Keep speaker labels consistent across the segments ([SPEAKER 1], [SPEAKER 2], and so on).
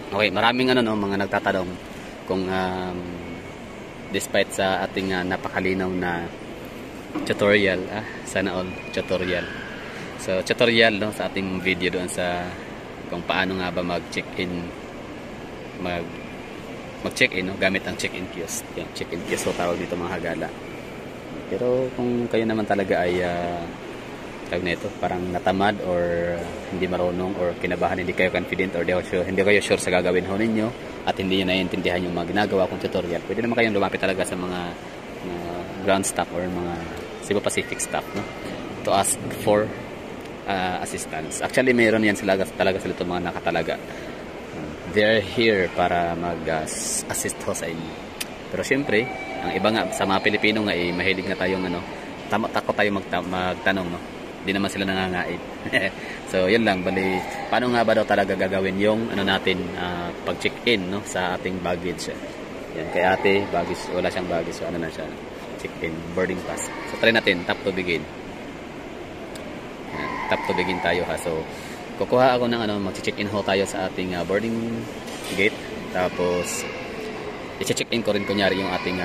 [SPEAKER 1] Okay, maraming ano, no, mga nagtatanong kung despite sa ating napakalinaw na tutorial, sana all tutorial. So, tutorial, no, sa ating video doon sa kung paano nga ba mag-check-in mag-check-in, no, gamit ang check-in kiosk. Yung check-in kiosk, so tawag dito mga hagala. Pero kung kayo naman talaga ay tawag na ito, parang natamad or hindi marunong or kinabahan, hindi kayo confident or hindi kayo sure sa gagawin ho ninyo at hindi nyo naiintindihan yung mga ginagawa kong tutorial, pwede naman kayong lumapit talaga sa mga ground staff or mga Cebu Pacific staff, no, to ask for assistance. Actually, mayroon yan sila talaga sila itong mga nakatalaga. They're here para mag-assist ho sa inyo. Pero syempre, ang iba nga sa mga Pilipino nga mahilig nga tayong takot tayo magtanong, no. Hindi naman sila nangangaid. So, yun lang. Bali, paano nga ba daw talaga gagawin yung natin pag-check-in, no, sa ating baggage. Yan, kay ate, baggage, wala siyang baggage. So, na siya? Check-in, boarding pass. So, try natin. Tap to begin. Yan, tap to begin tayo, ha. So, kukuha ako ng mag-check-in ho tayo sa ating boarding gate. Tapos, i-check-in ko rin kunyari yung ating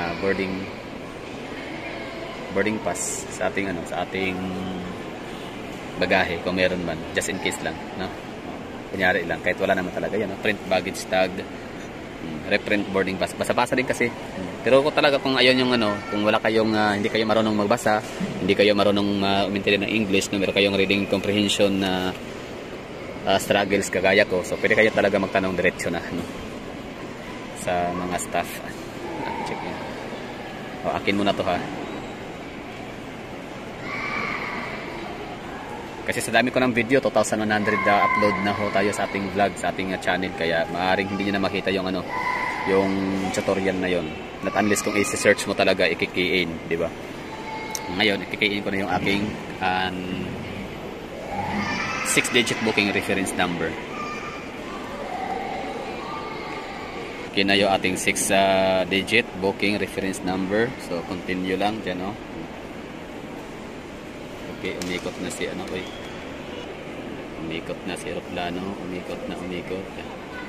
[SPEAKER 1] boarding pass sa ating sa ating bagahe kung meron man, just in case lang, no? Kunyari lang, kahit wala naman talaga yan, no? Print baggage tag, reprint boarding pass, basa-basa din kasi. Pero kung ayun yung kung wala kayong hindi kayo marunong magbasa, hindi kayo marunong umintindi ng English, no, meron kayong reading comprehension na struggles kagaya ko, so pwede kayo talaga magtanong diretso na, no, sa mga staff. Check in. Akin muna to, ha. Kasi sa dami ko ng video, 2,100 upload na ho tayo sa ating vlog, sa ating channel, kaya maaaring hindi nyo na makita yung yung tutorial na yon. Not unless kung i-search mo talaga, i-key in, di ba? Ngayon, i-key in ko na yung aking 6-digit booking reference number. Okay na yung ating 6-digit booking reference number. So, continue lang dyan, no? Okay, umikot na si umikot na si aeroplano, umikot.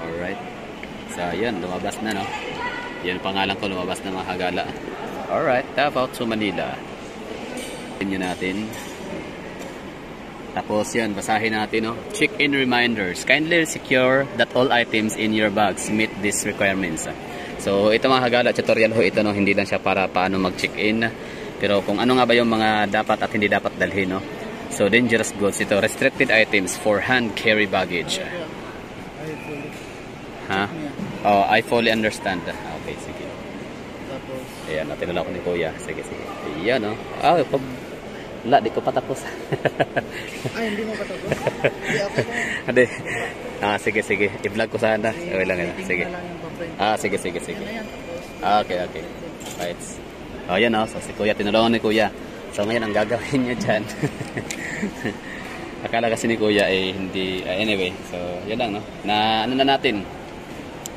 [SPEAKER 1] Alright. So, yan, lumabas na, no? Yan pangalan ko, lumabas na mga hagala. Alright, about to Manila. Tingnan natin. Tapos yan, basahin natin, no? Check-in reminders. Kindly secure that all items in your bags meet these requirements. So, ito mga hagala, tutorial ho ito, no? Hindi lang siya para paano mag-check-in. Pero kung ano nga ba yung mga dapat at hindi dapat dalhin, no? So, dangerous goods. Ito, restricted items for hand carry baggage. Ha? Oh, I fully understand. Okay, sige. Ayan, natinala ko ni Kuya. Sige. Ayan, no? Wala, di ko patapos.
[SPEAKER 2] Hindi mo patapos?
[SPEAKER 1] Hindi. Sige. I-vlog ko sana. Okay lang yun. Sige. Sige. Okay. Right. Yan, so si Kuya, tinulungan ni Kuya. So ngayon, ang gagawin niya dyan. Akala kasi ni Kuya hindi, anyway. So, yun lang, no? Na natin.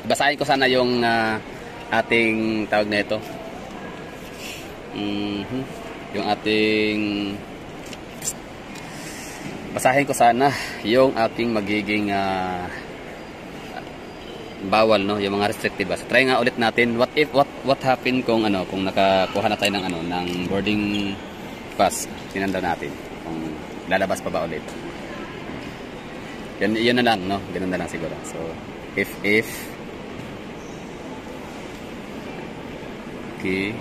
[SPEAKER 1] Basahin ko sana yung ating tawag na ito. Yung ating basahin ko sana yung ating magiging bawal, no, yung mga restricted ba. So, try nga ulit natin what happened kung nakakuha na tayo ng boarding pass. Tinanda natin kung lalabas pa ba ulit. Yan na lang, no, ganun na lang siguro. So if okay,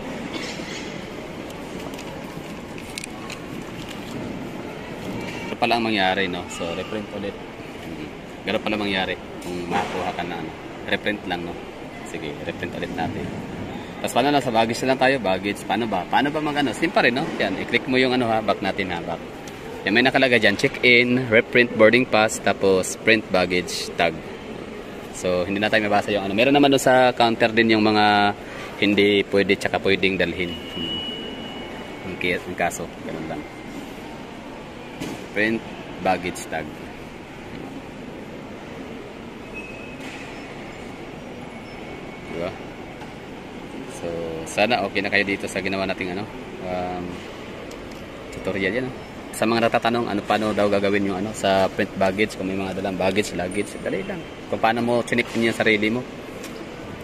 [SPEAKER 1] ito pala ang mangyari, no? So, reprint ulit. Gano'n pala mangyari kung makakuha ka na reprint lang, no? Sige, reprint ulit natin. Tapos paano na sa baggage na lang tayo? Baggage, paano ba simple rin, no? Yan, i-click mo yung back natin, ha? Back. Yan, may nakalagay dyan, check-in, reprint boarding pass, tapos print baggage tag. So, hindi na tayo mabasa yung meron naman doon sa counter din yung mga hindi pwede tsaka pwedeng dalhin. Ang kaso, ganun lang. Print baggage tag. Diba? So, sana okay na kayo dito sa ginawa nating tutorial yan. sa mga natatanong ano paano daw gagawin yung ano sa print baggage, kung may mga dalang baggage, luggage, dali lang. Kung paano mo chinik yung sarili mo.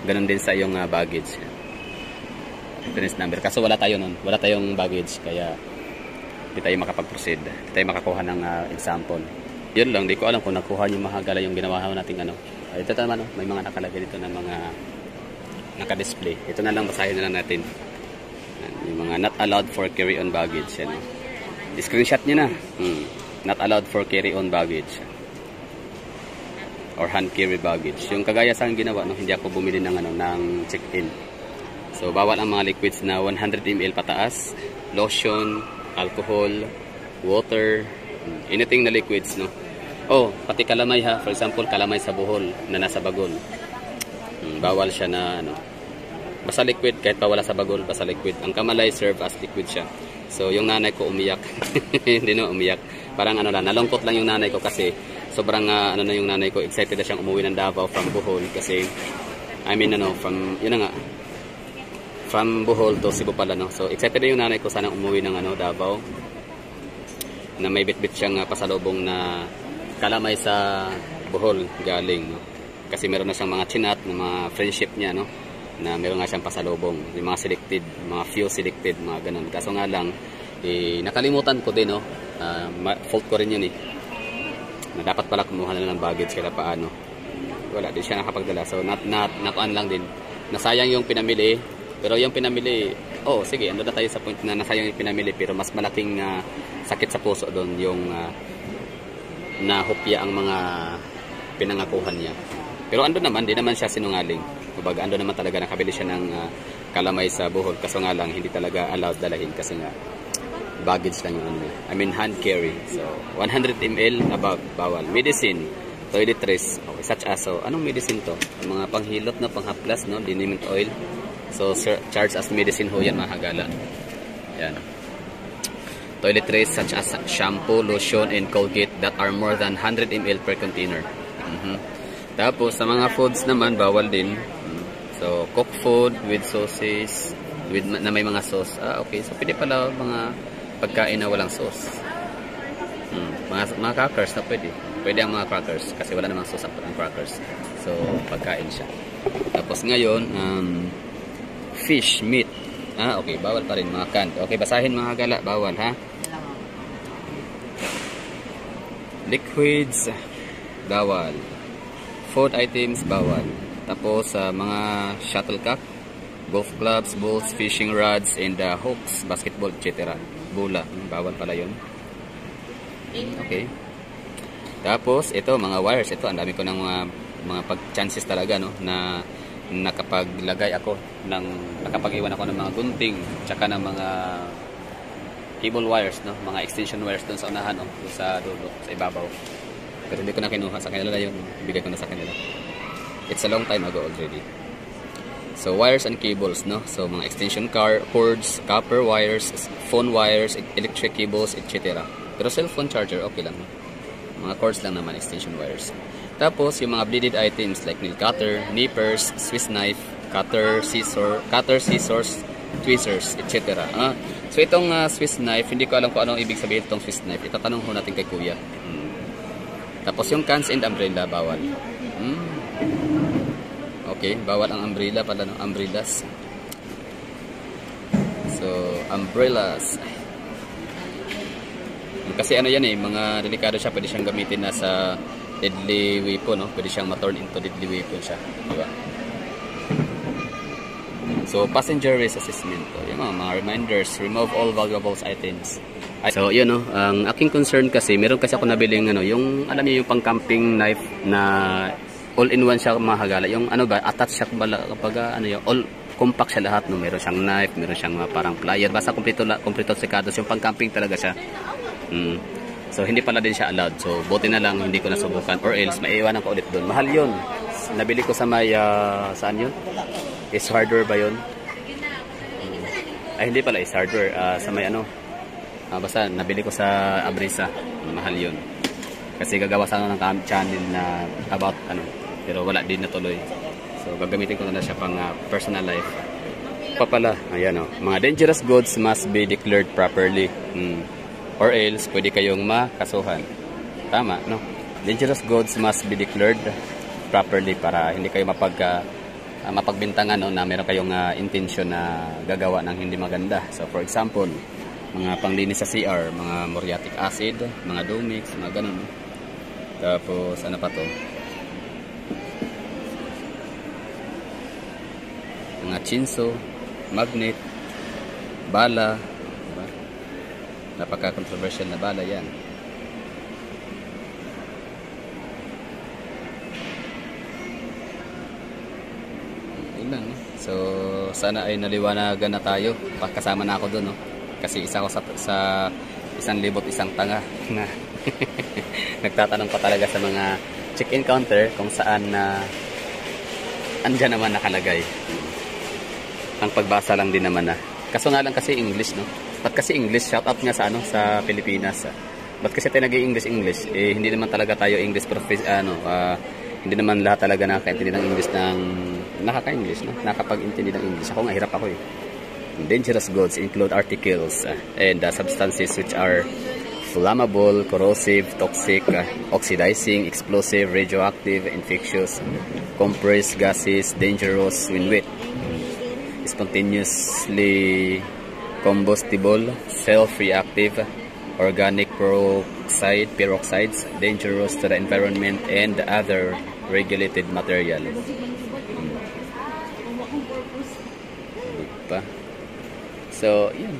[SPEAKER 1] Ganun din sa yung baggage. Reference number. Kaso wala tayo nun. Wala tayong baggage. Kaya hindi tayo makapag-proceed. Hindi tayo makakuha ng example. Yun lang. Di ko alam kung nakuha yung mahagala yung ginawa natin ano. Ito naman, may mga nakalagay dito na mga naka-display. Ito na lang, basahin na lang natin. Yung mga not allowed for carry-on baggage. Yan. Screenshot nyo na. Not allowed for carry-on baggage. Or hand carry baggage. Yung kagaya sa akin ginawa, no, hindi ako bumili ng, ano, ng check-in. So, bawal ang mga liquids na 100 ml pataas, lotion, alcohol, water, anything na liquids, no? Oh, pati kalamay ha. For example, kalamay sa buhol na nasa bagol. Bawal siya na, ano, basta liquid, kahit pa wala sa bagol, basta liquid. Ang kamalay serve as liquid siya. So, yung nanay ko umiyak. Hindi no, umiyak. Parang ano lang, nalungkot lang yung nanay ko kasi sobrang, ano na yung nanay ko, excited na siyang umuwi ng Davao from Bohol kasi, I mean, ano, from, yun na nga, from Bohol to Cebu pala, no? So, excited na yung nanay ko sana umuwi ng, ano, Davao na may bit-bit siyang pasalubong na kalamay sa Bohol galing, no? Kasi meron na siyang mga chinat, na mga friendship niya, no? Na meron nga siyang pasalubong, yung mga selected, mga few selected, mga ganun. Kaso nga lang, nakalimutan ko din, no? Fault ko rin yun, na dapat pala kumuha na lang ng baggage, kaya paano. Wala, di siya nakapagdala. So, nakuan lang din. Nasayang yung pinamili, pero yung pinamili, oh, sige, ando na tayo sa point na nasayang yung pinamili, pero mas malaking sakit sa puso doon, yung nahupya ang mga pinangakuhan niya. Pero ando naman, di naman siya sinungaling. Kumbaga, ando naman talaga nakabili siya ng kalamay sa Bohol. Kaso nga lang, hindi talaga allowed dalahin kasi nga, baggage lang yung ano. I mean, hand carry. So, 100 ml above, bawal. Medicine, toiletries, okay, such as, so, anong medicine to? Mga panghilot na, panghaplas, no? Liniment oil. So, charged as medicine ho yan, mga hagala. Yan. Toiletries such as shampoo, lotion, and Colgate that are more than 100 ml per container. Tapos, sa mga foods naman, bawal din. So, cooked food with sauces, na may mga sauce. Okay. So, pwede pala mga pagkain na walang sauce. Mga crackers na pwede. Pwede ang mga crackers kasi wala namang sauce ang crackers. So, pagkain siya. Tapos ngayon, fish, meat. Okay. Bawal pa rin mga canned. Okay, basahin mga gala. Bawal, ha? Liquids, bawal. Food items, bawal. Tapos, mga shuttlecock, golf clubs, balls, fishing rods, and hooks, basketball, etc. Bula. Bawal pala yun. Okay. Tapos, ito, mga wires. Ito, ang dami ko ng mga pag-chances talaga, no, na nakapaglagay ako nakapag-iwan ako ng mga gunting tsaka ng mga cable wires, no, mga extension wires doon sa unahan, no, sa dulo, sa ibabaw. Pero hindi ko na kinuha sa kanila yun, bigay ko na sa kanila. It's a long time ago already. So wires and cables, no, so mga extension cords, copper wires, phone wires, electric cables, etc. Pero cellphone charger okay lang, no? Mga cords lang naman, extension wires. Tapos, yung mga bleeded items like nail cutter, nippers, Swiss knife, cutter, scissors, tweezers, etc. So, itong Swiss knife, hindi ko alam kung anong ibig sabihin itong Swiss knife. Itatanong ko natin kay Kuya. Tapos, yung cans and umbrella, bawal. Okay, bawal ang umbrella pala, no? Umbrellas. So, umbrellas. Kasi ano yan mga delikado siya, pwede siyang gamitin na sa deadly weapon, no? Pwede siyang ma-turn into deadly weapon siya, diba? So, passenger risk assessment, yung mga reminders, remove all valuable items. So, yun, no, ang aking concern kasi, meron kasi ako nabiling, yung, alam niyo, yung pang-camping knife na all-in-one siya, mahagala, yung, attach siya, kapag, all compact siya lahat, no? Meron siyang knife, meron siyang parang plier, basta kompleto sikados, yung pang-camping talaga siya. So, hindi pala din siya allowed. So, buti na lang, hindi ko nasubukan. Or else, maiiwanan ko ulit doon. Mahal yun. Nabili ko sa may, saan yun? Is Hardware ba yun? Ay, hindi pala, Is Hardware. Sa may basta, nabili ko sa Abrisa. Mahal yun. Kasi gagawa sana ng channel na about, pero wala din natuloy. So, gagamitin ko na siya pang personal life. Pa pala, ayan, mga dangerous goods must be declared properly. or else pwede kayong makasuhan. Tama, no? Dangerous goods must be declared properly para hindi kayo mapagbintangan, no, na meron kayong intention na gagawa ng hindi maganda. So for example, mga panglinis sa CR, mga muriatic acid, mga Domix, mga ganun. Tapos ano pa to? Mga chinso, magnet, bala, diba? Napaka-controversial na bala yan. Lang, no? So sana ay naliwanagan na tayo. Kasama na ako doon, no? Kasi isa ko sa 1,000 isang tanga na nagtatanong pa talaga sa mga check-in counter kung saan na andyan naman nakalagay. Ang pagbasa lang din naman na. Kaso nga lang kasi English, no? Ba't kasi English? Shout out nga sa sa Pilipinas. Ba't kasi tayo nag-i-English? Hindi naman talaga tayo English hindi naman lahat talaga nakakaintindi ng English nakaka-English, no? Nakapag-intindi ng English. Ako nga, hirap ako eh. Dangerous goods include articles and substances which are flammable, corrosive, toxic, oxidizing, explosive, radioactive, infectious, compressed gases, dangerous when wet, spontaneously combustible, self-reactive, organic peroxides, dangerous to the environment, and other regulated material. Diba? So, yun.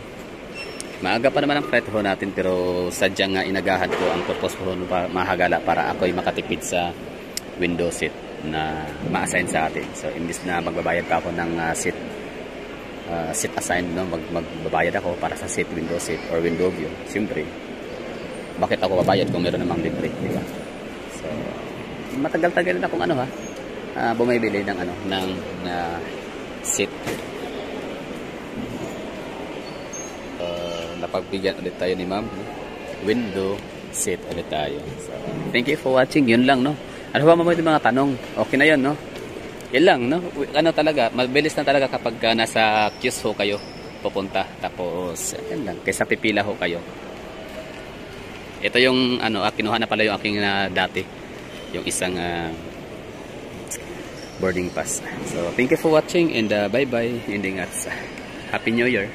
[SPEAKER 1] Maaga pa naman ang preto natin, pero sadyang nga inagahan ko ang purpose ko mahagala para ako'y makatipid sa window seat na ma-assign sa atin. So, imbis na magbabayad pa ako ng seat assign, no? Magbabayad ako para sa seat, window seat, or window view. Siyempre, bakit ako babayad kung meron namang libre, di ba? So, matagal-tagal na akong bumibili ng seat. Napagbigyan ulit tayo ni ma'am. Window seat ulit tayo. So, thank you for watching. Yun lang, no? Ano ba mga tanong? Okay na yun, no? Yan lang, no? Ano talaga, mabilis na talaga kapag nasa queues ho kayo pupunta. Tapos, yan lang. Kaysa pipila ho kayo. Ito yung, kinuha na pala yung aking dati. Yung isang boarding pass. So, thank you for watching and bye-bye. Ending at Happy New Year.